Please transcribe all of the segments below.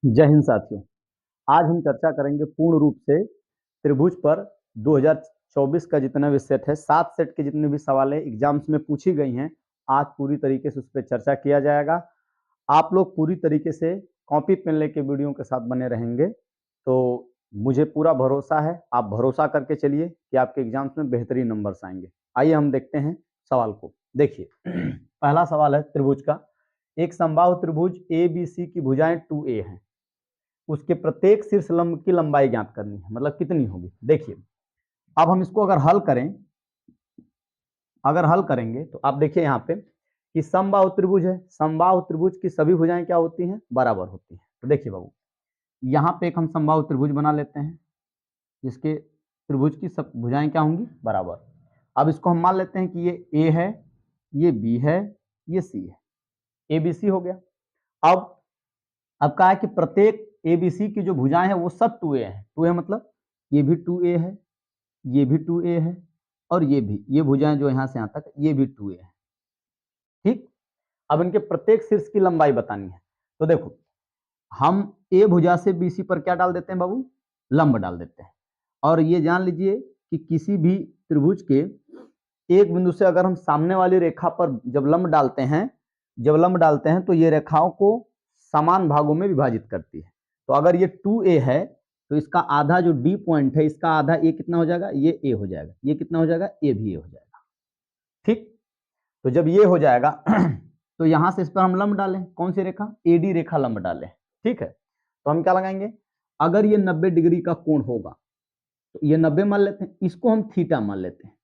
जय हिंद साथियों। आज हम चर्चा करेंगे पूर्ण रूप से त्रिभुज पर 2024 का जितना भी सेट है, 7 सेट के जितने भी सवाल है एग्जाम्स में पूछी गई हैं, आज पूरी तरीके से उस पर चर्चा किया जाएगा। आप लोग पूरी तरीके से कॉपी पेन लेके वीडियो के साथ बने रहेंगे तो मुझे पूरा भरोसा है, आप भरोसा करके चलिए कि आपके एग्जाम्स में बेहतरीन नंबर्स आएंगे। आइए हम देखते हैं सवाल को। देखिए पहला सवाल है त्रिभुज का। एक समबाहु त्रिभुज ए बी सी की भुजाएं 2a हैं, उसके प्रत्येक शीर्ष लंब की लंबाई ज्ञात करनी है, मतलब कितनी होगी। देखिए अब हम इसको अगर हल करेंगे तो आप देखिए यहाँ पे कि समबाहु त्रिभुज है, समबाहु त्रिभुज की सभी भुजाएं क्या होती हैं, बराबर होती हैं। तो देखिए बाबू, यहाँ पे एक हम समबाहु त्रिभुज बना लेते हैं जिसके त्रिभुज की सब भुजाएं क्या होंगी, बराबर। अब इसको हम मान लेते हैं कि ये ए है, ये बी है, ये सी है, ए बी सी हो गया। अब कहा है कि प्रत्येक एबीसी की जो भुजाएं हैं वो सब 2a है। 2a मतलब ये भी 2a है, ये भी 2a है, और ये भी, ये भुजाएं जो यहां से यहां तक ये भी 2a है। ठीक, अब इनके प्रत्येक शीर्ष की लंबाई बतानी है। तो देखो हम ए भुजा से बीसी पर क्या डाल देते हैं बाबू, लंब डाल देते हैं। और ये जान लीजिए कि किसी भी त्रिभुज के एक बिंदु से अगर हम सामने वाली रेखा पर जब लंब डालते हैं तो ये रेखाओं को समान भागों में विभाजित करती है। तो अगर ये 2a है तो इसका आधा जो डी पॉइंट है, इसका आधा ए कितना हो जाएगा, ये ए हो जाएगा, ये कितना हो जाएगा, ए भी ए हो जाएगा। ठीक, तो जब ये हो जाएगा तो यहां से इस पर हम लंब डालें, कौन सी रेखा, एडी रेखा लंब डालें। ठीक है, तो हम क्या लगाएंगे, अगर ये 90 डिग्री का कोण होगा तो ये 90 मान लेते हैं, इसको हम थीटा मान लेते हैं।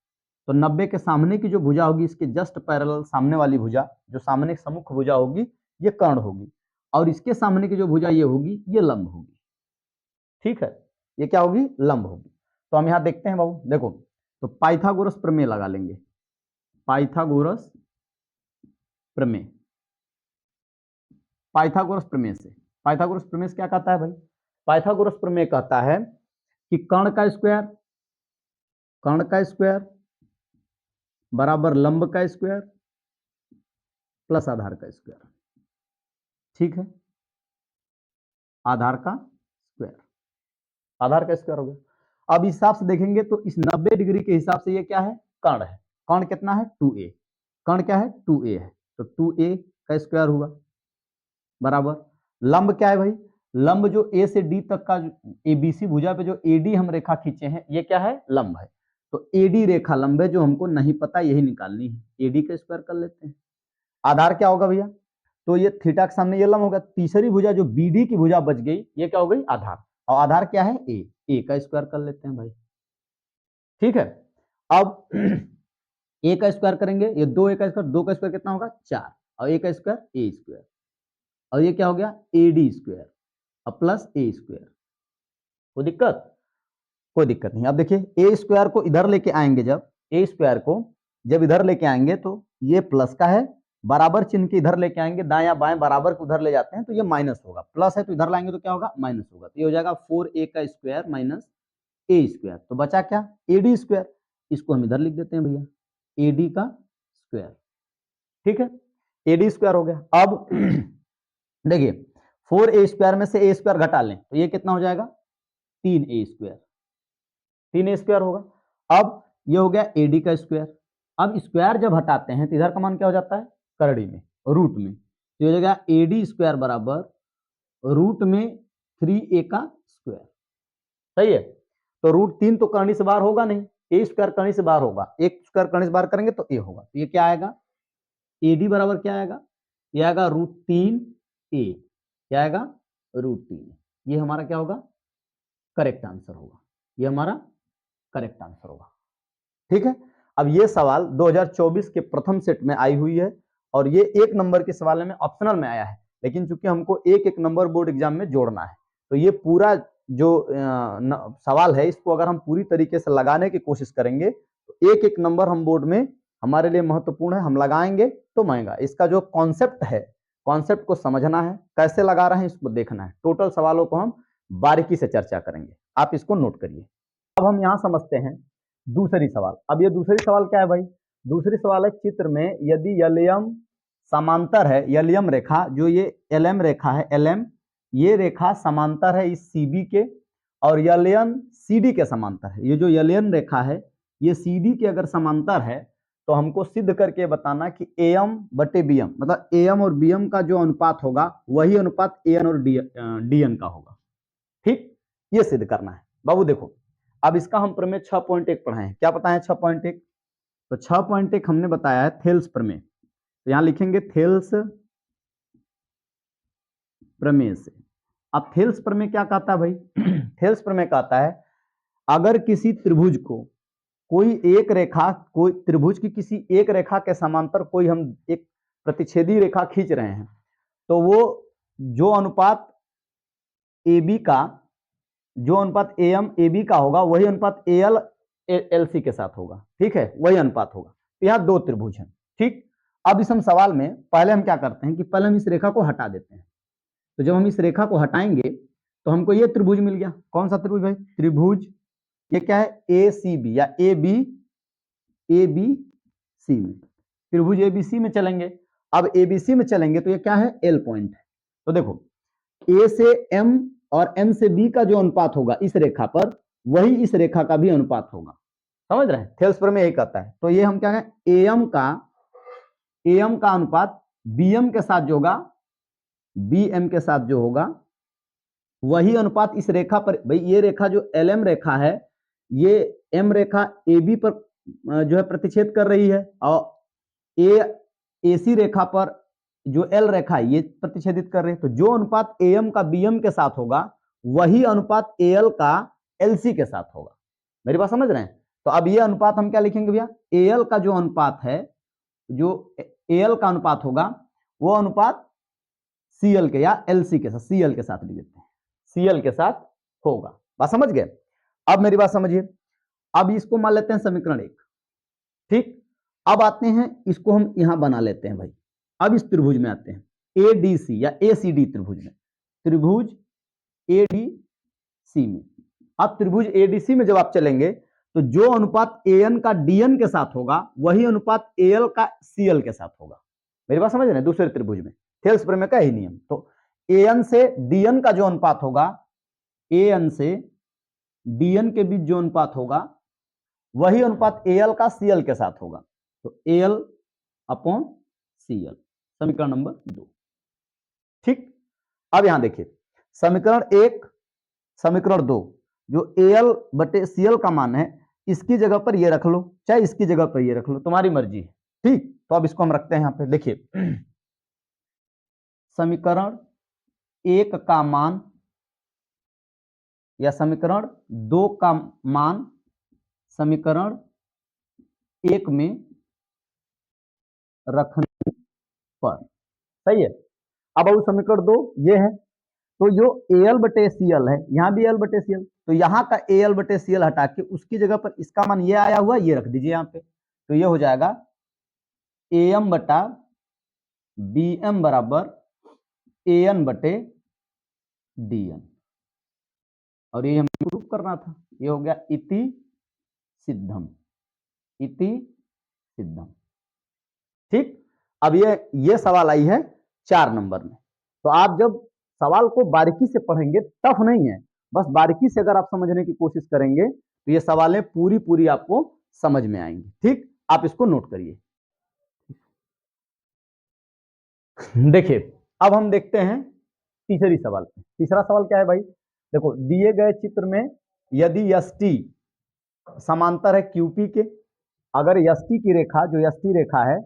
तो 90 के सामने की जो भुजा होगी, इसके जस्ट पैरेलल सामने वाली भुजा, जो सामने सम्मुख भुजा होगी, ये कर्ण होगी, और इसके सामने की जो भुजा ये होगी, ये लंब होगी। ठीक है, ये क्या होगी, लंब होगी। तो हम यहां देखते हैं बाबू, देखो तो पाइथागोरस प्रमेय लगा लेंगे। पाइथागोरस प्रमेय, पाइथागोरस प्रमेय से, पाइथागोरस प्रमेय से क्या कहता है भाई, पाइथागोरस प्रमेय कहता है कि कर्ण का स्क्वायर बराबर लंब का स्क्वायर प्लस आधार का स्क्वायर। ठीक है, आधार का स्क्वायर, आधार का स्क्वायर हो गया। अब इस हिसाब से देखेंगे तो इस 90 डिग्री के हिसाब से ये क्या है, कर्ण है। कर्ण कितना है, 2a, कर्ण क्या है, 2a है, तो 2a का स्क्वायर हुआ बराबर। लंब क्या है भाई, लंब जो ए से डी तक का एबीसी भुजा पे जो एडी हम रेखा खींचे हैं, ये क्या है, लंब है। तो एडी रेखा लंब है, जो हमको नहीं पता यही निकालनी है, एडी का स्क्वायर कर लेते हैं। आधार क्या होगा भैया, तो ये थीटा के सामने ये लंब होगा। तीसरी भुजा जो बीडी की भुजा बच गई, ये क्या हो गई, आधार, और आधार क्या है, ए का स्क्वायर कर लेते हैं भाई। ठीक है, अब ए का स्क्वायर करेंगे, ये 2a का स्क्वायर, 2 का स्क्वायर कितना होगा, 4, और ए का स्क्वायर ए स्क्वायर, और ये क्या हो गया, ए डी स्क्वायर और प्लस ए स्क्वायर। कोई दिक्कत, कोई दिक्कत नहीं। अब देखिए ए स्क्वायर को इधर लेके आएंगे, जब ए स्क्वायर को जब इधर लेके आएंगे तो ये प्लस का है, बराबर चिन्ह के इधर लेके आएंगे, दाया बाएं बराबर को उधर ले जाते हैं तो ये माइनस होगा, प्लस है तो इधर लाएंगे तो क्या होगा, माइनस होगा। तो ये हो जाएगा 4a का स्क्वायर माइनस ए स्क्वायर। तो बचा क्या, ए डी स्क्वायर, इसको हम इधर लिख देते हैं भैया, ए डी का स्क्वायर। ठीक है, ए डी स्क्वायर हो गया। अब देखिए 4a स्क्वायर में से ए स्क्वायर घटा लें तो ये कितना हो जाएगा, 3a स्क्वायर, 3a स्क्वायर होगा। अब ये हो गया एडी का स्क्वायर। अब स्क्वायर जब हटाते हैं तो इधर का मान क्या हो जाता है, करड़ी में, रूट में, तो ये हो जाएगा एडी स्क्वायर बराबर रूट में 3a का स्क्वायर। सही है, तो रूट 3 तो करनी से बाहर होगा नहीं, ए स्क्वायर करनी से बाहर होगा, एक स्क्वायर करनी से बाहर करेंगे तो ए होगा। तो ये क्या आएगा, एडी बराबर क्या आएगा, ये आएगा √3a, क्या आएगा, √3। ये हमारा क्या होगा, करेक्ट आंसर होगा, ये हमारा करेक्ट आंसर होगा। ठीक है, अब ये सवाल 2024 के प्रथम सेट में आई हुई है, और ये 1 नंबर के सवाल में ऑप्शनल में आया है, लेकिन चूंकि हमको एक नंबर बोर्ड एग्जाम में जोड़ना है, तो ये पूरा जो सवाल है, इसको अगर हम पूरी तरीके से लगाने की कोशिश करेंगे तो एक नंबर हम बोर्ड में हमारे लिए महत्वपूर्ण है, हम लगाएंगे तो महंगा। इसका जो कॉन्सेप्ट है, कॉन्सेप्ट को समझना है, कैसे लगा रहे हैं इसको देखना है। टोटल सवालों को हम बारीकी से चर्चा करेंगे, आप इसको नोट करिए। अब हम यहाँ समझते हैं दूसरी सवाल। अब ये दूसरी सवाल क्या है भाई, दूसरी सवाल है चित्र में यदि एलएम समांतर है, एलएम रेखा जो ये एलएम रेखा है, एलएम ये रेखा समांतर है इस सीबी के, और यह लेन सीडी के समांतर है। ये जो यलेन रेखा है ये सीडी के अगर समांतर है तो हमको सिद्ध करके बताना कि एम बटे बीएम, मतलब एम और बीएम का जो अनुपात होगा वही अनुपात एन और डीएन का होगा। ठीक, ये सिद्ध करना है बाबू। देखो अब इसका हम प्रमेय 6.1 पढ़ाए हैं। क्या पता है 6.1? तो 6.1 हमने बताया है थेल्स प्रमेय। तो यहां लिखेंगे थेल्स प्रमेय से। अब थेल्स प्रमेय क्या कहता है भाई? थेल्स प्रमेय कहता है अगर किसी त्रिभुज को कोई एक रेखा, कोई त्रिभुज की किसी एक रेखा के समांतर कोई हम एक प्रतिच्छेदी रेखा खींच रहे हैं, तो वो जो अनुपात ए बी का, जो अनुपात ए एम ए बी का होगा वही अनुपात ए एल एल सी के साथ होगा। ठीक है, वही अनुपात होगा। तो यहाँ दो त्रिभुज हैं। ठीक, अब इस हम सवाल में पहले हम क्या करते हैं कि पहले हम इस रेखा को हटा देते हैं। तो जब हम इस रेखा को हटाएंगे तो हमको ये त्रिभुज मिल गया। कौन सा त्रिभुज भाई? त्रिभुज ये क्या है? ए सी बी या ए बी सी में। त्रिभुज एबीसी में चलेंगे। अब एबीसी में चलेंगे तो ये क्या है? एल पॉइंट है। तो देखो ए से एम और एम से बी का जो अनुपात होगा इस रेखा पर, वही इस रेखा का भी अनुपात होगा। समझ रहे हैं? थेल्स प्रमेय यही कहता है। तो ये हम क्या कहें? एम का अनुपात बीएम के साथ जो होगा, बीएम के साथ जो होगा वही अनुपात इस रेखा पर। भाई ये रेखा जो एल एम रेखा है, ये एम रेखा ए बी पर जो है प्रतिच्छेद कर रही है, और ए सी रेखा पर जो एल रेखा है ये प्रतिच्छेदित कर रही है। तो जो अनुपात ए एम का बी एम के साथ होगा वही अनुपात ए एल का एल सी के साथ होगा। मेरी बात समझ रहे हैं? तो अब ये अनुपात हम क्या लिखेंगे भैया? ए एल का जो अनुपात है, जो ए एल का अनुपात होगा वो अनुपात सी एल के या एल सी के साथ, सी एल के साथ लिख देते हैं, सी एल के साथ होगा। बात समझ गए? अब मेरी बात समझिए। अब इसको मान लेते हैं समीकरण 1। ठीक, अब आते हैं इसको हम यहां बना लेते हैं भाई। अब इस त्रिभुज में आते हैं एडीसी या एसीडी त्रिभुज में। त्रिभुज एडीसी में, अब त्रिभुज एडीसी में जब आप चलेंगे तो जो अनुपात एएन का डीएन के साथ होगा वही अनुपात एएल का सीएल के साथ होगा। मेरी बात समझ रहे हैं? दूसरे त्रिभुज में थेल्स प्रमेय का ही नियम। तो एएन से डीएन का जो अनुपात होगा, एएन से डीएन के बीच जो अनुपात होगा वही अनुपात एएल का सीएल के साथ होगा। तो एएल अपॉन सीएल, समीकरण नंबर 2। ठीक, अब यहां देखिए समीकरण 1 समीकरण 2, जो एएल बटे सीएल का मान है इसकी जगह पर ये रख लो, चाहे इसकी जगह पर ये रख लो, तुम्हारी मर्जी है। ठीक, तो अब इसको हम रखते हैं यहां पे। देखिए समीकरण 1 का मान या समीकरण 2 का मान समीकरण 1 में रखने पर सही है। अब समीकरण 2 ये है, तो जो एल बटे सीएल है, यहां भी एल बटे सीएल, तो यहां का एल बटे सीएल हटा के उसकी जगह पर इसका मान ये आया हुआ, ये रख दीजिए यहां पे। तो ये हो जाएगा एम बटा बी एम बराबर एन बटे डीएन, और ये हमें प्रूफ करना था। ये हो गया इति सिद्धम, इति सिद्धम। ठीक, अब ये सवाल आई है 4 नंबर में। तो आप जब सवाल को बारीकी से पढ़ेंगे, टफ नहीं है, बस बारीकी से अगर आप समझने की कोशिश करेंगे तो ये सवालें पूरी पूरी आपको समझ में आएंगी। ठीक, आप इसको नोट करिए। देखिए अब हम देखते हैं तीसरी सवाल पे। तीसरा सवाल क्या है भाई? देखो दिए गए चित्र में यदि एस टी समांतर है क्यूपी के, अगर एस टी की रेखा, जो एस टी रेखा है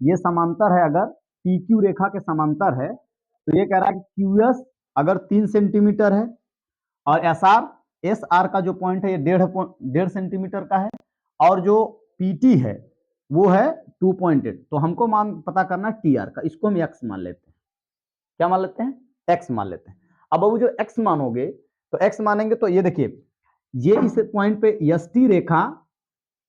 ये समांतर है, अगर पी क्यू रेखा के समांतर है, तो ये कह रहा है कि क्यू एस अगर 3 सेंटीमीटर है और एस आर का जो पॉइंट है ये 1.5 सेंटीमीटर का है, और जो पीटी है वो है 2.8, तो हमको मान पता करना टी आर का। इसको हम एक्स मान लेते हैं। क्या मान लेते हैं? एक्स मान लेते हैं। अब वो जो एक्स मानोगे, तो एक्स मानेंगे तो ये देखिए ये इस पॉइंट पे एस टी रेखा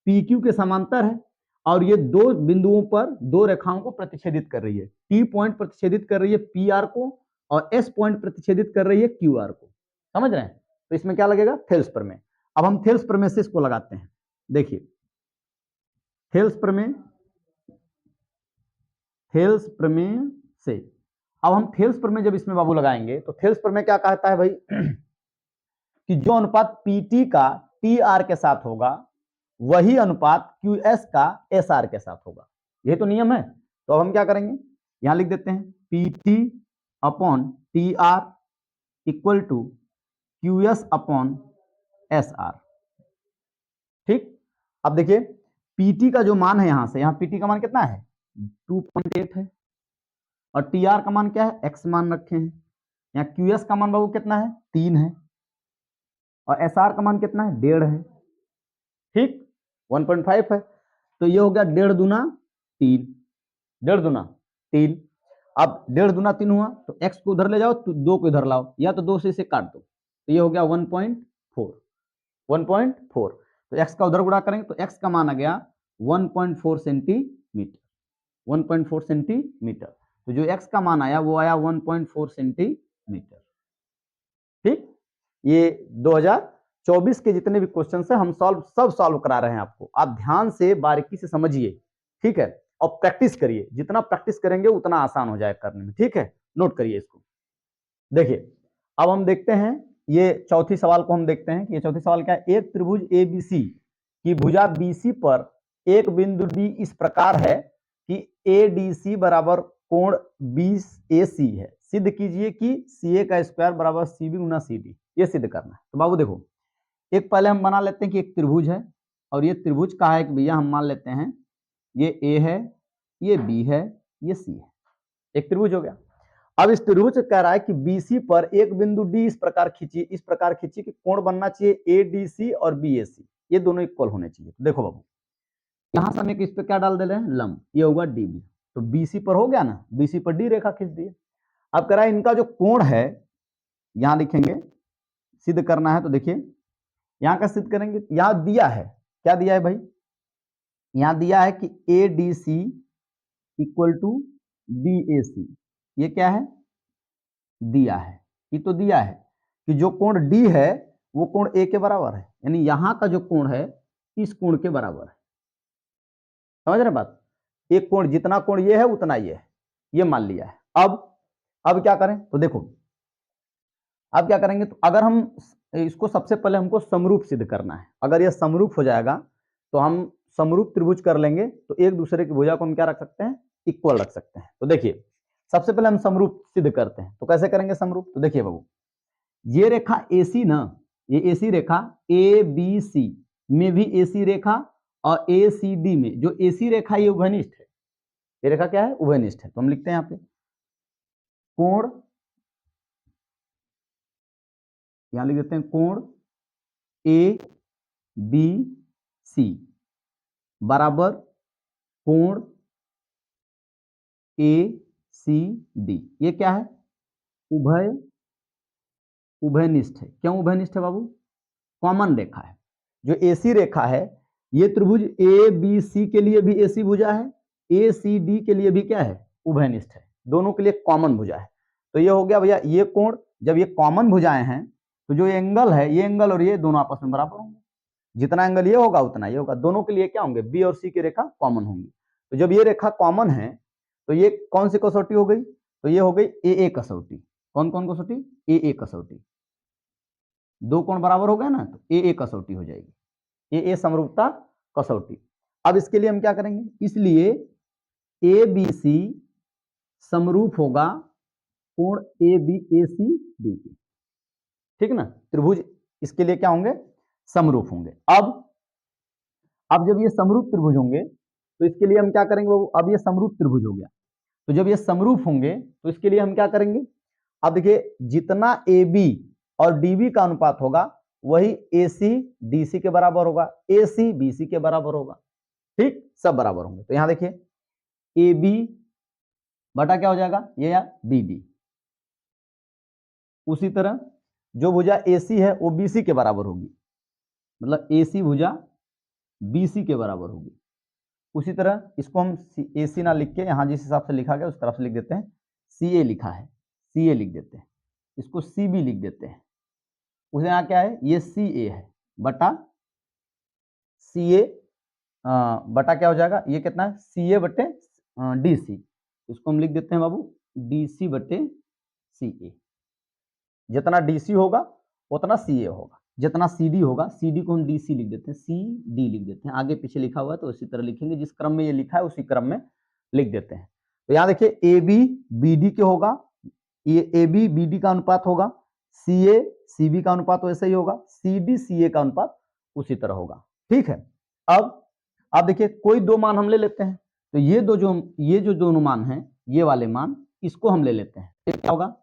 पी क्यू के समांतर है, और ये दो बिंदुओं पर दो रेखाओं को प्रतिच्छेदित कर रही है। टी पॉइंट प्रतिच्छेदित कर रही है पी आर को, और एस पॉइंट प्रतिच्छेदित कर रही है क्यू आर को। समझ रहे हैं? तो इसमें क्या लगेगा? थेल्स प्रमेय। अब हम थेल्स प्रमेय से इसको लगाते हैं। देखिए थेल्स प्रमेय, थेल्स प्रमेय से अब हम थेल्स पर में जब इसमें बाबू लगाएंगे तो थेल्स पर में क्या कहता है भाई कि जो अनुपात पीटी का टी आर के साथ होगा वही अनुपात क्यू एस का एस आर के साथ होगा। यही तो नियम है। तो अब हम क्या करेंगे, यहां लिख देते हैं PT upon T R equal to Q S upon S R. ठीक, अब देखिए पीटी का जो मान है यहां से, यहां पीटी का मान कितना है 2.8 है और टी आर का मान क्या है एक्स मान रखे हैं। यहाँ क्यू एस का मान बाबू कितना है 3 है और एस आर का मान कितना है 1.5 है। ठीक, 1.5 है। तो ये हो गया 1.5 दूना 3, 1.5 दूना 3। अब 1.5 दूना 3 हुआ तो x को उधर ले जाओ तो 2 को इधर लाओ या तो 2 से इसे काट दो तो ये हो गया 1.4, 1.4। तो x का उधर गुणा करेंगे तो x का मान आ गया 1.4 सेंटीमीटर, 1.4 सेंटीमीटर। तो जो x का मान आया वो आया 1.4 सेंटीमीटर। ठीक, ये 2024 के जितने भी क्वेश्चन है हम सब सॉल्व करा रहे हैं आपको। आप ध्यान से बारीकी से समझिए, ठीक है, और प्रैक्टिस करिए। जितना प्रैक्टिस करेंगे उतना आसान हो जाएगा करने में। ठीक है, नोट करिए इसको। देखिए अब हम देखते हैं ये चौथी सवाल को हम देखते हैं कि ये चौथी सवाल क्या है। एक त्रिभुज एबीसी की भुजा बीसी पर एक बिंदु डी इस प्रकार है कि एडीसी बराबर कोण 20 AC है। सिद्ध कीजिए कि CA का स्क्वायर बराबर CB गुना CD। ये सिद्ध करना है। तो बाबू देखो, एक पहले हम बना लेते हैं कि एक त्रिभुज है और ये त्रिभुज का है कि भैया हम मान लेते हैं ये A है, ये B है, ये C है। एक त्रिभुज हो गया। अब इस त्रिभुज कह रहा है कि BC पर एक बिंदु D इस प्रकार खींची कि कोण बनना चाहिए ADC और BAC, ये दोनों इक्वल होने चाहिए। तो देखो बाबू यहां से हम एक इस पे क्या डाल दे रहे हैं लंब, ये होगा DB। तो BC पर हो गया ना, BC पर D रेखा खींच दिए। अब कह रहा है इनका जो कोण है यहां लिखेंगे, सिद्ध करना है। तो देखिए यहां का सिद्ध करेंगे, यहां दिया है, क्या दिया है भाई, यहां दिया है कि ADC इक्वल टू BAC। ये क्या है दिया है, ये तो दिया है कि जो कोण D है वो कोण A के बराबर है, यानी यहां का जो कोण है इस कोण के बराबर है। समझ रहे बात, एक कोण जितना कोण ये है उतना ये है, ये मान लिया है। अब क्या करें, तो देखो अब क्या करेंगे, तो अगर हम इसको सबसे पहले हमको समरूप सिद्ध करना है। अगर ये समरूप हो जाएगा तो हम समरूप त्रिभुज कर लेंगे, तो एक दूसरे की भुजा को हम क्या रख सकते हैं इक्वल रख सकते हैं। तो देखिए सबसे पहले हम समरूप सिद्ध करते हैं। तो कैसे करेंगे समरूप, तो देखिए बाबू ये रेखा AC ना, ये AC रेखा ABC में भी AC रेखा और ACD में जो AC रेखा ये उभयनिष्ठ है, ये रेखा क्या है उभयनिष्ठ है। तो हम लिखते हैं यहाँ पे कोण, यहां लिख देते हैं कोण ABC बराबर कोण ACD। ये क्या है उभयनिष्ठ है। क्यों उभयनिष्ठ है बाबू, कॉमन रेखा है। जो AC रेखा है ये त्रिभुज ABC के लिए भी AC भुजा है, ACD के लिए भी क्या है उभयनिष्ठ है, दोनों के लिए कॉमन भुजा है। तो ये हो गया भैया ये कोण, जब ये कॉमन भुजाएं हैं तो जो एंगल है ये एंगल और ये दोनों आपस में बराबर होंगे। जितना एंगल ये होगा उतना ये होगा, दोनों के लिए क्या होंगे B और C की रेखा कॉमन होंगी। तो जब ये रेखा कॉमन है तो ये कौन सी कसौटी हो गई, तो ये हो गई AA कसौटी। कौन कौन कसौटी, AA कसौटी। दो कोण बराबर हो गए ना तो AA कसौटी हो जाएगी, AA समरूपता कसौटी। अब इसके लिए हम क्या करेंगे, इसलिए ABC समरूप होगा कोण ABACD के। ठीक ना, त्रिभुज इसके लिए क्या होंगे समरूप होंगे। अब जब ये समरूप त्रिभुज होंगे तो इसके लिए हम क्या करेंगे बाबू, अब ये समरूप त्रिभुज हो गया तो जब ये समरूप होंगे तो इसके लिए हम क्या करेंगे, अब देखिए जितना AB और DB का अनुपात होगा वही AC DC के बराबर होगा, AC BC के बराबर होगा। ठीक, सब बराबर होंगे। तो यहां देखिए AB बटा क्या हो जाएगा ये या BD। उसी तरह जो भुजा AC है वो BC के बराबर होगी, मतलब AC भुजा BC के बराबर होगी। उसी तरह इसको हम AC ना लिख के यहाँ जिस हिसाब से लिखा गया उस तरफ से लिख देते हैं, CA लिखा है CA लिख देते हैं, इसको CB लिख देते हैं। उसे यहाँ क्या है ये CA है बटा CA बटा क्या हो जाएगा ये कितना है CA बटे DC। इसको हम लिख देते हैं बाबू DC बटे CA। जितना DC होगा उतना CA होगा, जितना CD होगा, CD को हम DC लिख देते हैं, CD लिख देते हैं, आगे पीछे लिखा हुआ है तो इसी तरह लिखेंगे, जिस क्रम में ये लिखा है उसी क्रम में लिख देते हैं। तो यहाँ देखिए AB BD के होगा, ये AB BD का अनुपात होगा, CA CB का अनुपात वैसे ही होगा, CD CA का अनुपात उसी तरह होगा। ठीक है, अब देखिए कोई दो मान हम ले लेते हैं, तो ये जो दोनों मान हैं, ये वाले मान, इसको हम ले लेते हैं। क्या होगा,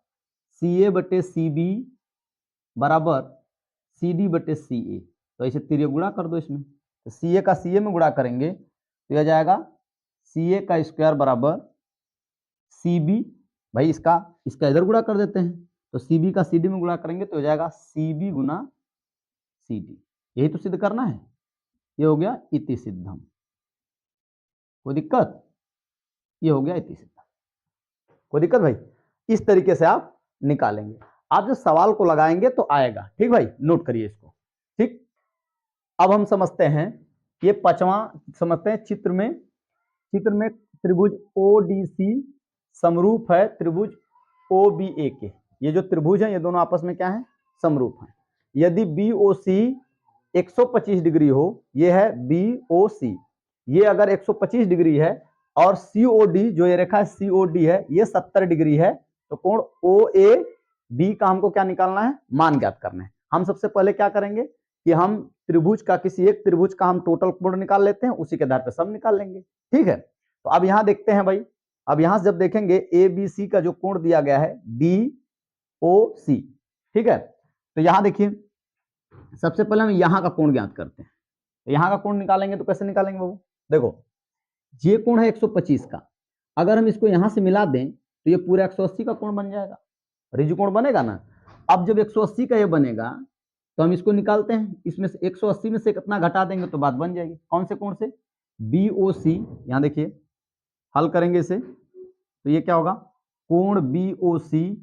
CA बटे CB बराबर CD बटे CA। तो ऐसे तिर्यक गुणा कर दो इसमें, तो CA का CA में गुणा करेंगे तो यह जाएगा CA का स्क्वायर बराबर CB, भाई इसका इधर गुणा कर देते हैं, तो CB का CD में गुणा करेंगे तो हो जाएगा CB गुना CD। यही तो सिद्ध करना है, ये हो गया इति सिद्धम। कोई दिक्कत, ये हो गया इति सिद्धम। कोई दिक्कत भाई, इस तरीके से आप निकालेंगे, आप जब सवाल को लगाएंगे तो आएगा। ठीक भाई, नोट करिए इसको। ठीक, अब हम समझते हैं, ये पांचवा समझते हैं। चित्र में त्रिभुज ODC समरूप है त्रिभुज OBA के। ये जो त्रिभुज है ये दोनों आपस में क्या है, समरूप है। यदि BOC 125 डिग्री हो, ये है BOC, ये अगर 125 डिग्री है, और COD जो ये रेखा है COD है, ये 70 डिग्री है, तो कोण OAB का हमको क्या निकालना है, मान ज्ञात करना है। हम सबसे पहले क्या करेंगे कि हम त्रिभुज का, किसी एक त्रिभुज का हम टोटल कोण निकाल लेते हैं, उसी के आधार पर सब निकाल लेंगे। ठीक है, तो अब यहां देखते हैं भाई, अब यहां से जब देखेंगे ABC का जो कोण दिया गया है DOC, ठीक है, तो यहां देखिए सबसे पहले हम यहां का कोण ज्ञात करते हैं। तो यहां का कोण निकालेंगे तो कैसे निकालेंगे बाबू, देखो ये कोण है 125 का, अगर हम इसको यहां से मिला दें तो ये पूरा 180 का कोण बन जाएगा, ऋजु कोण बनेगा ना। अब जब 180 का ये बनेगा तो हम इसको निकालते हैं, इसमें से 180 में से कितना घटा देंगे तो बात बन जाएगी। कौन से कोण से, BOC। यहां देखिए हल करेंगे इसे तो ये क्या होगा, कोण BOC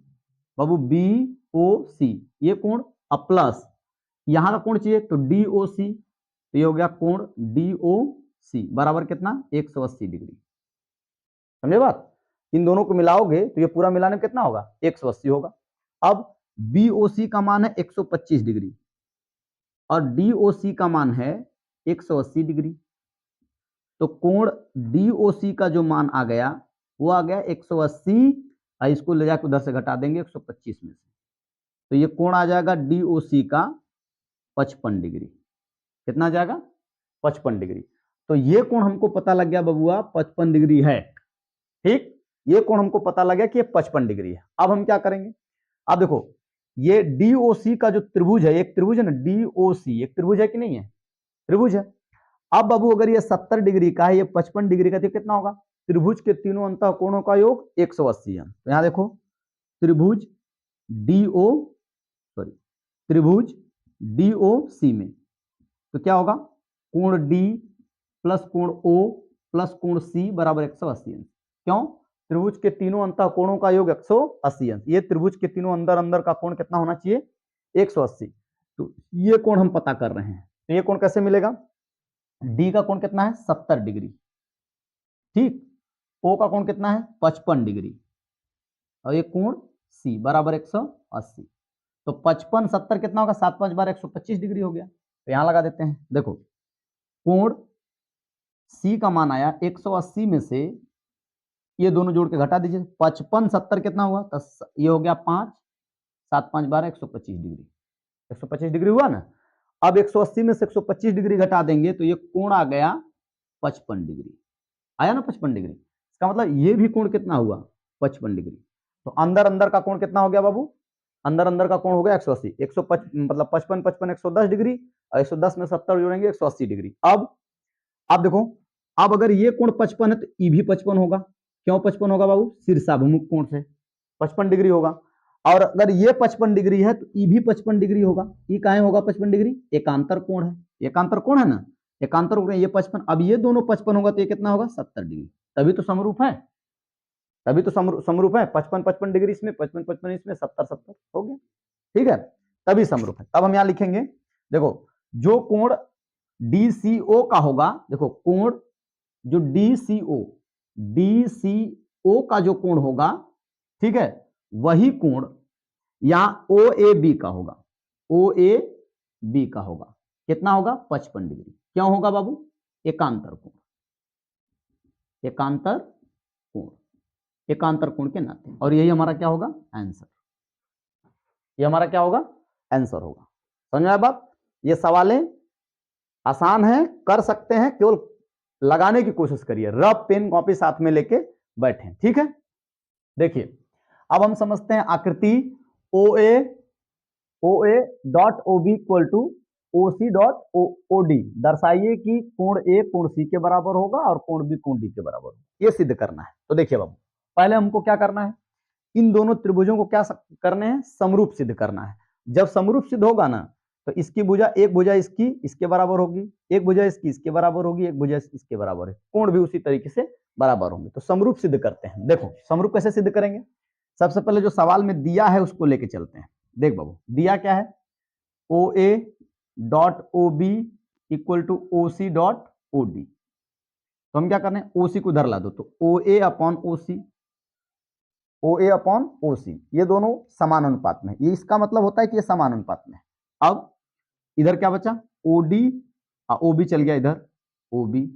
बाबू BOC, ये कोण प्लस यहां का कोण चाहिए तो DOC, तो ये हो गया कोण DOC बराबर कितना, 180 डिग्री। समझे बात, इन दोनों को मिलाओगे तो ये पूरा मिलाने में कितना होगा, 180 होगा। अब BOC का मान है 125 डिग्री और DOC का मान है 180 डिग्री, तो कोण DOC का जो मान आ गया वो आ गया 180, और इसको ले जाकर उधर से घटा देंगे 125 में से, तो ये कोण आ जाएगा DOC का 55 डिग्री। कितना जाएगा, 55 डिग्री। तो ये कोण हमको पता लग गया बबुआ 55 डिग्री है। ठीक, ये कोण हमको पता लग गया कि ये 55 डिग्री है। अब हम क्या करेंगे, अब देखो ये DOC का जो त्रिभुज है, एक त्रिभुज है ना DOC, एक त्रिभुज है कि नहीं है, त्रिभुज है। अब बाबू अगर ये 70 डिग्री का है, ये 55 डिग्री का, तो कितना होगा, त्रिभुज के तीनों अंतः कोणों का योग 180 है। तो यहां देखो त्रिभुज DOC में तो क्या होगा, कोण D प्लस कोण O प्लस कोण C बराबर 180 अंश। क्यों, त्रिभुज के तीनों अंतः कोणों का योग 180 अंश। ये त्रिभुज के तीनों अंदर का कोण कितना होना चाहिए, 180। तो ये कोण हम पता कर रहे हैं, तो ये कोण कैसे मिलेगा, D का कोण कितना है 70 डिग्री, ठीक, O का कोण कितना है 55 डिग्री, और ये कोण C बराबर 180। तो 55 70 कितना होगा, 7 5 12 125 डिग्री हो गया। तो यहां लगा देते हैं, देखो कोण C का मान आया 180 में से ये दोनों जोड़ के घटा दीजिए, 55 70 कितना हुआ, तो ये हो गया 5 7 5 12 125 डिग्री, 125 डिग्री हुआ ना। अब 180 में से 125 डिग्री घटा देंगे तो ये कोण आ गया 55 डिग्री, आया ना 55 डिग्री। इसका मतलब ये भी कोण कितना हुआ 55 डिग्री। तो अंदर का कोण कितना हो गया बाबू, अंदर का कोण हो गया 180, 155 मतलब 55 55 110 डिग्री, और 110 में 70 जोड़ेंगे 180 डिग्री। अब देखो, अब अगर ये कोण 55 है तो ई भी 55 होगा। क्यों 55 होगा बाबू, शीर्षाभिमुख कोण से 55 डिग्री होगा। और अगर ये 55 डिग्री है तो ई भी 55 डिग्री होगा। ई काहे होगा 55 डिग्री, एकांतर कोण है, एकांतर कोण है ना, एकांतर कोण ये 55। अब ये दोनों 55 होगा तो ये कितना होगा 70 डिग्री, तभी तो समरूप है, तभी तो समरूप है। 55 55 डिग्री इसमें, 55 55 इसमें, 70 70 हो गया, ठीक है, तभी समरूप है। तब हम यहां लिखेंगे, देखो जो कोण DCO का होगा, देखो कोण जो DCO का जो कोण होगा ठीक है, वही कोण यहां OAB का होगा, OAB का होगा, कितना होगा 55 डिग्री। क्यों होगा बाबू? एकांतर कोण, एकांतर कोण, एकांतर कोण के नाते। और यही हमारा क्या होगा? आंसर। ये हमारा क्या होगा? आंसर होगा। समझ में आया बात? ये सवालें आसान है, कर सकते हैं, केवल लगाने की कोशिश करिए, रफ पेन कॉपी साथ में लेके बैठे, ठीक है। देखिए अब हम समझते हैं आकृति OA dot OB equal to OC dot OD। दर्शाइए कि कोण A कोण C के बराबर होगा और कोण B कोण D के बराबर होगा, ये सिद्ध करना है। तो देखिए बाबू, पहले हमको क्या करना है, इन दोनों त्रिभुजों को क्या करने हैं? समरूप सिद्ध करना है। जब समरूप सिद्ध होगा ना, तो इसकी भुजा, एक भुजा इसकी इसके बराबर होगी, एक भुजा इसकी इसके बराबर होगी, एक भुजा इसके बराबर है, कोण भी उसी तरीके से बराबर होंगे। तो समरूप सिद्ध करते हैं। देखो समरूप कैसे सिद्ध करेंगे? सबसे पहले जो सवाल में दिया है उसको लेके चलते हैं। देख बाबू, दिया क्या है? OA dot OB equal to OC dot OD। तो हम क्या करने हैं? OC को इधर ला दो, तो OA upon OC, OA upon OC, ये दोनों समान अनुपात में, ये इसका मतलब होता है कि ये समान अनुपात में। अब इधर क्या बचा? OD, OB चल गया इधर, OB,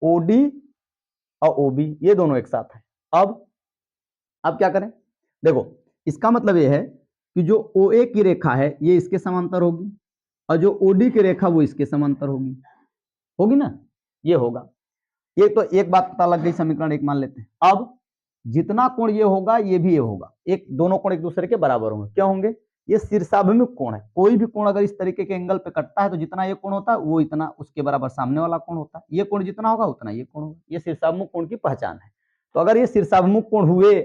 OD और OB ये दोनों एक साथ है। अब क्या करें? देखो इसका मतलब ये है कि जो OA की रेखा है ये इसके समांतर होगी और जो OD की रेखा वो इसके समांतर होगी, होगी ना? ये होगा। ये तो एक बात पता लग गई, समीकरण एक मान लेते हैं। अब जितना कोण ये होगा ये भी ये होगा, एक दोनों कोण एक दूसरे के बराबर होंगे। क्या होंगे? ये शीर्षाभिमुख कोण है। कोई भी कोण अगर इस तरीके के एंगल पे कटता है तो जितना ये कोण होता है वो इतना उसके बराबर सामने वाला कोण होता है। ये कोण जितना होगा उतना ये कोण होगा। ये शीर्षाभिमुख कोण की पहचान है। तो अगर ये शीर्षाभिमुख कोण हुए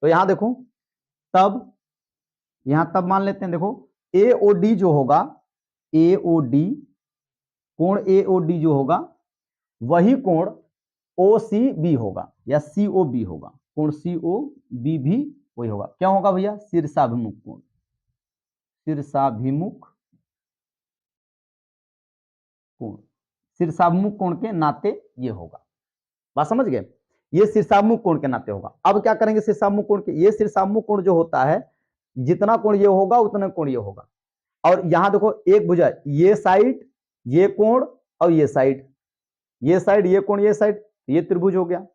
तो यहां देखो, तब यहां तब मान लेते हैं, देखो AOD जो होगा, AOD कोण AOD जो होगा वही कोण OCB होगा या COB होगा, कोण COB भी वही होगा। क्या होगा भैया? शीर्षाभिमुख कोण, शीर्षाभिमुख कोण, शीर्षाभिमुख कोण के नाते ये होगा। बात समझ गए? ये शीर्षाभिमुख कोण के नाते होगा। अब क्या करेंगे? शीर्षाभिमुख कोण के, ये शीर्षाभिमुख कोण जो होता है, जितना कोण ये होगा उतना कोण ये होगा। और यहां देखो एक भुजा, ये साइड ये कोण और ये साइड, ये साइड ये कोण ये साइड, ये त्रिभुज हो गया।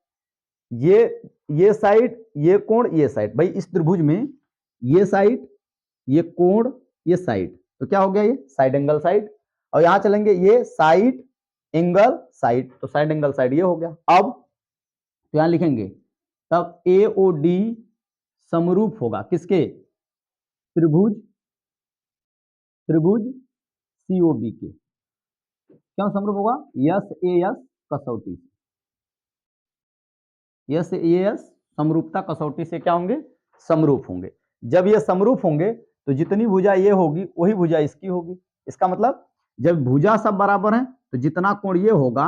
ये साइड ये कोण ये साइड, भाई इस त्रिभुज में ये साइड ये कोण ये साइड, तो क्या हो गया? ये साइड एंगल साइड। और यहां चलेंगे ये साइड एंगल साइड, तो साइड एंगल साइड ये हो गया। अब तो यहां लिखेंगे तब AOD समरूप होगा किसके? त्रिभुज, त्रिभुज COB के। क्यों समरूप होगा? SAS कसौटी से, SAS समरूपता कसौटी से क्या होंगे? समरूप होंगे। जब ये समरूप होंगे तो जितनी भुजा ये होगी वही भुजा इसकी होगी। इसका मतलब जब भुजा सब बराबर है तो जितना कोण ये होगा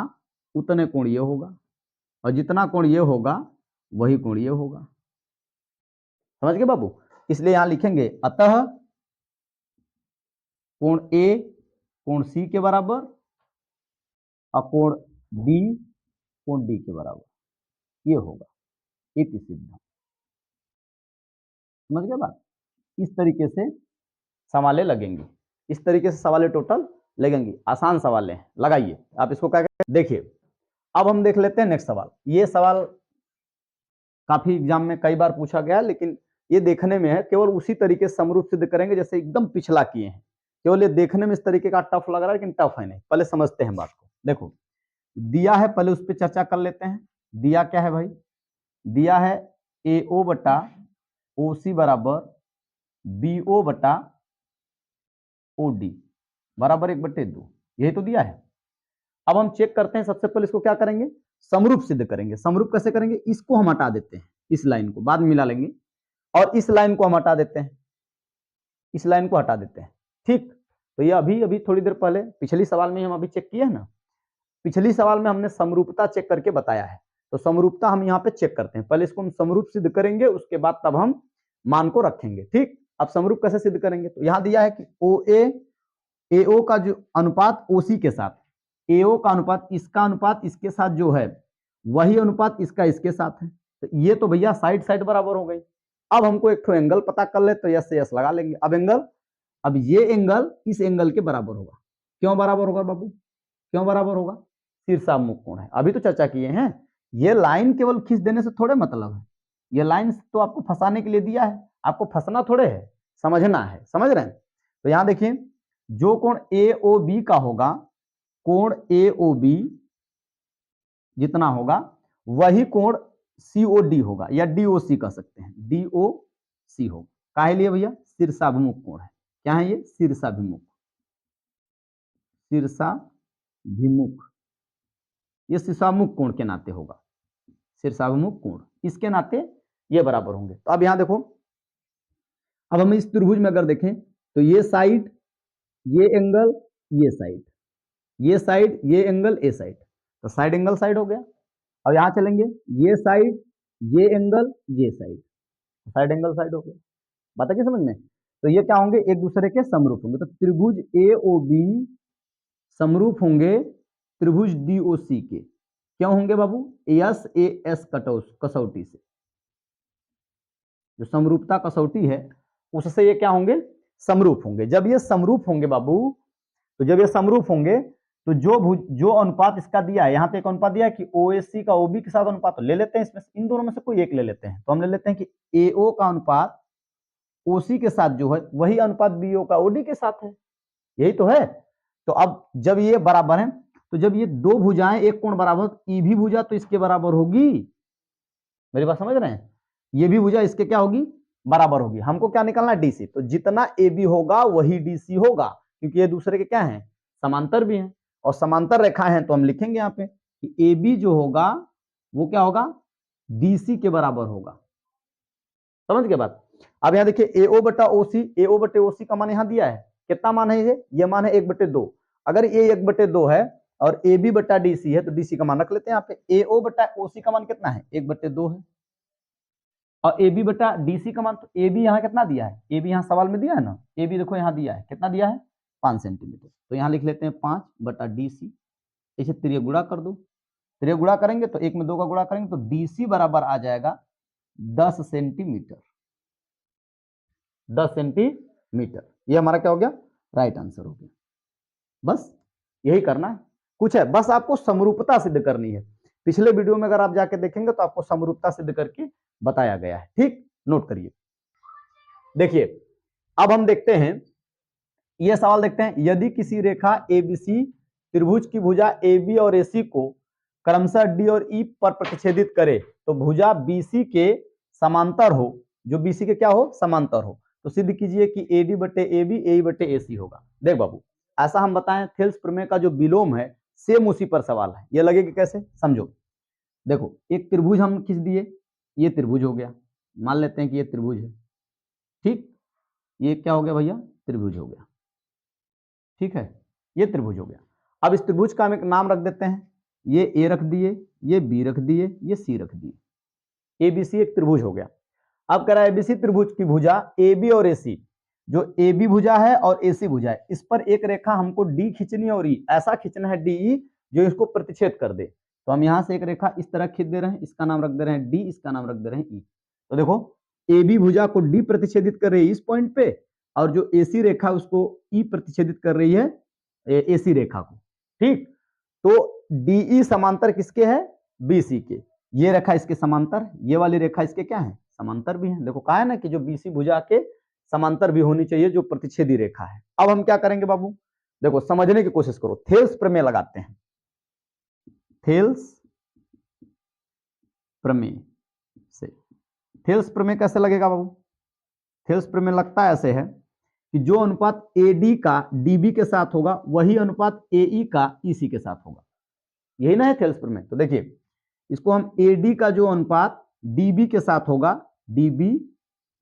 उतने कोण ये होगा और जितना कोण ये होगा वही कोण ये होगा। समझ गए बाबू? इसलिए यहां लिखेंगे अतः कोण A कोण C के बराबर और कोण B कोण D के बराबर, ये होगा। इति सिद्धम। समझ गए बात? इस तरीके से सवालें लगेंगी, इस तरीके से सवालें टोटल लगेंगी। आसान सवालें हैं, लगाइए आप इसको। क्या देखिए अब हम देख लेते हैं नेक्स्ट सवाल। ये सवाल काफी एग्जाम में कई बार पूछा गया, लेकिन ये देखने में है, केवल उसी तरीके से समरूप सिद्ध करेंगे जैसे एकदम पिछला किए हैं। केवल ये देखने में इस तरीके का टफ लग रहा है, लेकिन टफ है नहीं। पहले समझते हैं बात को। देखो दिया है, पहले उस पर चर्चा कर लेते हैं। दिया क्या है भाई? दिया है AO बटा OC बराबर BO बटा OD बराबर 1/2, यही तो दिया है। अब हम चेक करते हैं, सबसे पहले इसको क्या करेंगे? समरूप सिद्ध करेंगे। समरूप कैसे करेंगे? इसको हम हटा देते हैं, इस लाइन को बाद में मिला लेंगे, और इस लाइन को हम हटा देते हैं, इस लाइन को हटा देते हैं। ठीक, तो ये अभी अभी थोड़ी देर पहले पिछली सवाल में हम अभी चेक किए हैं ना, पिछली सवाल में हमने समरूपता चेक करके बताया है। तो समरूपता हम यहाँ पे चेक करते हैं। पहले इसको हम समरूप सिद्ध करेंगे, उसके बाद तब हम मान को रखेंगे। ठीक, अब समरूप कैसे सिद्ध करेंगे? तो यहां दिया है कि AO का जो अनुपात OC के साथ, AO का अनुपात इसका अनुपात इसके साथ जो है वही अनुपात इसका इसके साथ है। तो ये तो भैया साइड साइड बराबर हो गई। अब हमको एक एंगल पता कर ले तो यस से यस लगा लेंगे। अब ये एंगल इस एंगल के बराबर होगा। क्यों बराबर होगा बाबू, क्यों बराबर होगा? शीर्षाभिमुख कोण है, अभी तो चर्चा किए हैं। ये लाइन केवल खींच देने से थोड़े मतलब है, ये लाइन तो आपको फंसाने के लिए दिया है, आपको फंसना थोड़े है, समझना है, समझ रहे हैं? तो यहां देखिए, जो कोण ए ओ बी का होगा, कोण ए ओ बी जितना होगा वही कोण सीओडी होगा, या डीओसी कह सकते हैं, डीओसी होगा। काहे लिए भैया? शीर्षाभिमुख कोण है। क्या है ये? शीर्षाभिमुख, शीर्षाभिमुख, ये शीर्षाभिमुख कोण के नाते होगा, शीर्षाभिमुख कोण इसके नाते ये बराबर होंगे। तो अब यहां देखो, अब हम इस त्रिभुज में अगर देखें तो ये साइड, ये एंगल, ये साइड, ये साइड, ये एंगल, ये साइड, तो साइड एंगल साइड हो गया। अब यहां चलेंगे, ये साइड, ये एंगल, ये साइड, साइड एंगल साइड हो गया। बात है क्या समझ में? तो ये क्या होंगे? एक दूसरे के समरूप होंगे। तो त्रिभुज ए ओ बी समरूप होंगे त्रिभुज डी ओ सी के। क्यों होंगे बाबू? एस ए एस कसौटी से, जो समरूपता कसौटी है उससे ये क्या होंगे? समरूप होंगे। जब ये समरूप होंगे बाबू, तो जब ये समरूप होंगे तो जो अनुपात इसका दिया है, यहाँ पे एक अनुपात दिया है कि ओएससी का ओबी के साथ अनुपात, तो ले लेते हैं इसमें, इन दोनों में से कोई एक ले लेते हैं। तो हम ले लेते हैं कि एओ का अनुपात ओसी के साथ जो है वही अनुपात बीओ का ओडी के साथ है, यही तो है। तो अब जब ये बराबर है, तो जब ये दो भुजाएं एक कोण बराबर, ई भी भुजा तो इसके बराबर होगी। मेरी बात समझ रहे हैं? ये भी भुजा इसके क्या होगी? बराबर होगी। हमको क्या निकालना है? डीसी। तो जितना ए बी होगा वही डीसी होगा, क्योंकि ये दूसरे के क्या है? समांतर भी हैं, और समांतर रेखा है तो हम लिखेंगे यहाँ पे कि ए बी जो होगा वो क्या होगा? डीसी के बराबर होगा। समझ गए बात? अब यहाँ देखिए, एओ बटा ओसी, एओ बटे ओसी का मान यहाँ दिया है, कितना मान है ये मान है 1/2। अगर ये 1/2 है और ए बी बटा डीसी है तो डीसी का मान रख लेते हैं यहाँ पे। एओ बटा ओसी का मान कितना है? 1/2 है, और ए बी बटा डीसी का मान, तो ए बी यहाँ कितना दिया है? ए बी यहाँ सवाल में दिया है ना, ए बी देखो यहाँ दिया है, कितना दिया है? 5 सेंटीमीटर। तो यहाँ लिख लेते हैं 5/DC। इसे त्रिय गुणा कर दो, त्रिय गुणा करेंगे तो एक में 2 का गुणा करेंगे तो डीसी बराबर आ जाएगा 10 सेंटीमीटर, 10 सेंटीमीटर। ये हमारा क्या हो गया? राइट आंसर हो गया। बस यही करना है, कुछ है बस आपको समरूपता सिद्ध करनी है। पिछले वीडियो में अगर आप जाके देखेंगे तो आपको समरूपता सिद्ध करके बताया गया है। ठीक, नोट करिए। देखिए, अब हम देखते हैं, यह सवाल देखते हैं, यदि किसी रेखा एबीसी त्रिभुज की भुजा AB और AC को क्रमशः D और E पर प्रतिच्छेदित करे तो भुजा BC के समांतर हो, जो BC के क्या हो? समांतर हो, तो सिद्ध कीजिए कि AD बटे AB, AE बटे AC होगा। देख बाबू, ऐसा हम बताएं, थेल्स प्रमेय का जो विलोम है सेम उसी पर सवाल है। ये लगेगा कैसे? समझो, देखो एक त्रिभुज हम खींच दिए, ये त्रिभुज हो गया, मान लेते हैं कि ये त्रिभुज है। ठीक, ये क्या हो गया भैया? त्रिभुज हो गया। ठीक है, ये त्रिभुज हो गया। अब इस त्रिभुज का हम एक नाम रख देते हैं, ये ए रख दिए, ये बी रख दिए, ये सी रख दिए। एबीसी एक त्रिभुज हो गया। अब कह रहा है एबीसी त्रिभुज की भुजा ए बी और ए सी, जो ए बी भुजा है और ए सी भुजा है, इस पर एक रेखा हमको डी खींचनी है और ई, ऐसा खींचना है डी जो इसको प्रतिच्छेद कर दे। तो हम यहां से एक रेखा इस तरह खींच दे रहे हैं, इसका नाम रख दे रहे हैं डी, इसका नाम रख दे रहे हैं ई। तो देखो, ए बी भुजा को डी प्रतिच्छेदित कर रही है इस पॉइंट पे, और जो ए सी रेखा उसको ई प्रतिच्छेदित कर रही है ए सी रेखा को। ठीक, तो डीई समांतर किसके है? बीसी के। ये रेखा इसके समांतर, ये वाली रेखा इसके क्या है? समांतर भी है। देखो कहा है ना कि जो बीसी भुजा के समांतर भी होनी चाहिए, जो प्रतिच्छेदी रेखा है। अब हम क्या करेंगे बाबू? देखो समझने की कोशिश करो, थेल्स प्रमेय लगाते हैं। थेल्स प्रमेय से, थेल्स प्रमेय कैसे लगेगा बाबू? थेल्स प्रमेय लगता ऐसे है कि जो अनुपात एडी का डीबी के साथ होगा वही अनुपात एई का ईसी के साथ होगा। यही ना है थेल्स प्रमेय? तो देखिए, इसको हम एडी का जो अनुपात डीबी के साथ होगा, डीबी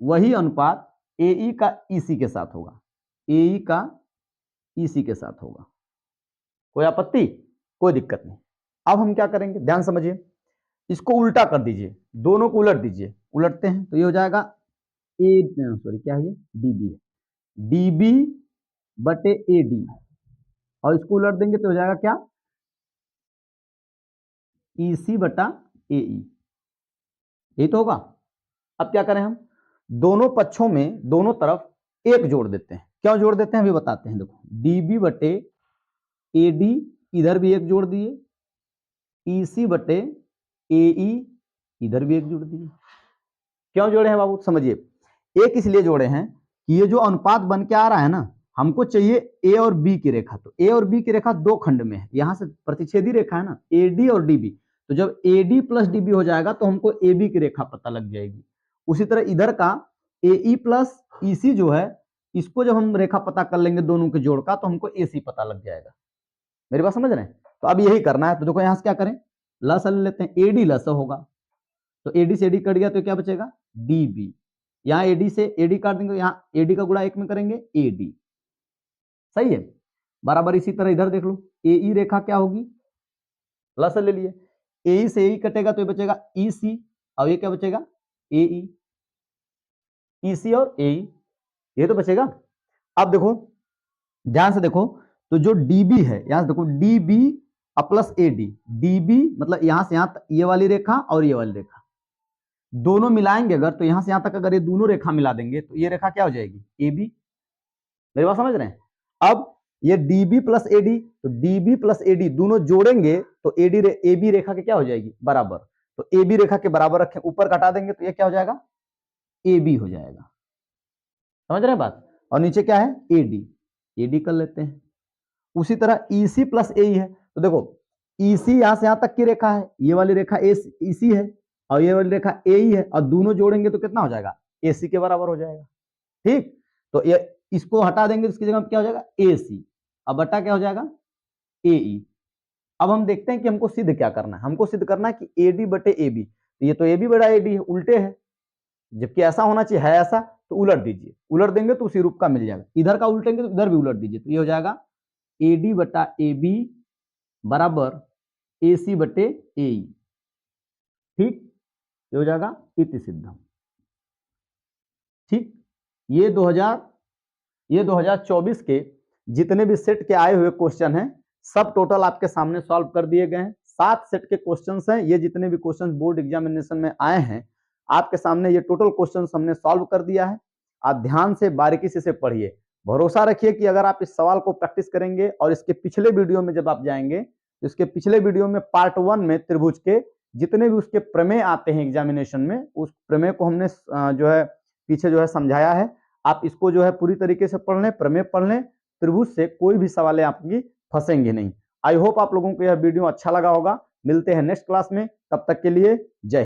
वही अनुपात एई का ईसी के साथ होगा, एई का ईसी के साथ होगा। कोई आपत्ति? कोई दिक्कत नहीं। अब हम क्या करेंगे, ध्यान समझिए, इसको उल्टा कर दीजिए, दोनों को उलट दीजिए। उलटते हैं तो ये हो जाएगा ए, सॉरी क्या है ये? डीबी, डीबी बटे एडी, और इसको उलट देंगे तो हो जाएगा क्या? ईसी बटा एई। यही तो होगा। अब क्या करें हम, दोनों पक्षों में दोनों तरफ एक जोड़ देते हैं। क्यों जोड़ देते हैं अभी बताते हैं। देखो डीबी बटे एडी, इधर भी एक जोड़ दिए, ईसी बटे एई, इधर भी एक जोड़ दिए। क्यों जोड़े हैं बाबू समझिए, एक इसलिए जोड़े हैं कि ये जो अनुपात बन के आ रहा है ना, हमको चाहिए ए और बी की रेखा। तो ए और बी की रेखा दो खंड में है, यहां से प्रतिच्छेदी रेखा है ना, एडी और डीबी। तो जब एडी प्लस डीबी हो जाएगा तो हमको ए बी की रेखा पता लग जाएगी। उसी तरह इधर का एई प्लस ईसी जो है, इसको जब हम रेखा पता कर लेंगे दोनों के जोड़ का, तो हमको एसी पता लग जाएगा। मेरी बात समझ रहे हैं। तो अब यही करना है। तो देखो यहां से क्या करें, लस ले लेते हैं, एडी लस होगा, तो एडी से एडी कट गया तो क्या बचेगा, डीबी। यहां एडी से एडी काट देंगे, यहां एडी का गुणा एक में करेंगे एडी, सही है। बराबर इसी तरह इधर देख लो, एई रेखा क्या होगी, प्लस ले लिए, एई से एई कटेगा तो ये बचेगा ईसी, और ये क्या बचेगा एई, ईसी और एई, ये तो बचेगा। अब देखो ध्यान से देखो, तो जो डीबी है, यहां से देखो डीबी प्लस एडी, डीबी मतलब यहां से यहां ये वाली रेखा और ये वाली रेखा दोनों मिलाएंगे अगर, तो यहां से यहां तक अगर ये दोनों रेखा मिला देंगे तो ये रेखा क्या हो जाएगी, ए बी। मेरी बात समझ रहे हैं। अब ये डीबी प्लस एडी, तो डीबी प्लस एडी दोनों जोड़ेंगे तो एडी ए बी रेखा के क्या हो जाएगी, बराबर। तो ए बी रेखा के बराबर रखें, ऊपर घटा देंगे तो ये क्या हो जाएगा, ए बी हो जाएगा। समझ रहे हैं बात। और नीचे क्या है, एडी, एडी कर लेते हैं। उसी तरह ईसी प्लस ए है, तो देखो ईसी यहां से यहां तक की रेखा है, ये वाली रेखा ईसी है और ये वाली रेखा ए है, और दोनों जोड़ेंगे तो कितना हो जाएगा, एसी के बराबर हो जाएगा। ठीक, तो ये इसको हटा देंगे, इसकी जगह क्या हो जाएगा, एसी, अब बटा क्या हो जाएगा, एई। अब हम देखते हैं कि हमको सिद्ध क्या करना है। हमको सिद्ध करना है कि एडी बटे एबी, तो ये तो एबी बड़ा एडी है, उल्टे है, जबकि ऐसा होना चाहिए, है ऐसा, तो उलट दीजिए, उलट देंगे तो उसी रूप का मिल जाएगा। इधर का उल्टेंगे तो इधर भी उलट दीजिए, तो ये हो जाएगा एडी बटा एबी बराबर एसी बटे एई। ठीक, ये हो जाएगा इति सिद्धम। ठीक, ये 2024 के जितने भी सेट के आए हुए क्वेश्चन हैं, सब टोटल आपके सामने सॉल्व कर दिए गए हैं। 7 सेट के क्वेश्चंस हैं, ये जितने भी क्वेश्चंस बोर्ड एग्जामिनेशन में आए हैं आपके सामने, ये टोटल क्वेश्चंस हमने सॉल्व कर दिया है। आप ध्यान से बारीकी से पढ़िए, भरोसा रखिए कि अगर आप इस सवाल को प्रैक्टिस करेंगे और इसके पिछले वीडियो में जब आप जाएंगे, तो इसके पिछले वीडियो में पार्ट 1 में त्रिभुज के जितने भी उसके प्रमेय आते हैं एग्जामिनेशन में, उस प्रमेय को हमने जो है पीछे जो है समझाया है। आप इसको जो है पूरी तरीके से पढ़ लें, प्रमेय पढ़ लें, त्रिभुज से कोई भी सवाल आपकी फंसेंगे नहीं। आई होप आप लोगों को यह वीडियो अच्छा लगा होगा। मिलते हैं नेक्स्ट क्लास में, तब तक के लिए जय हिंद।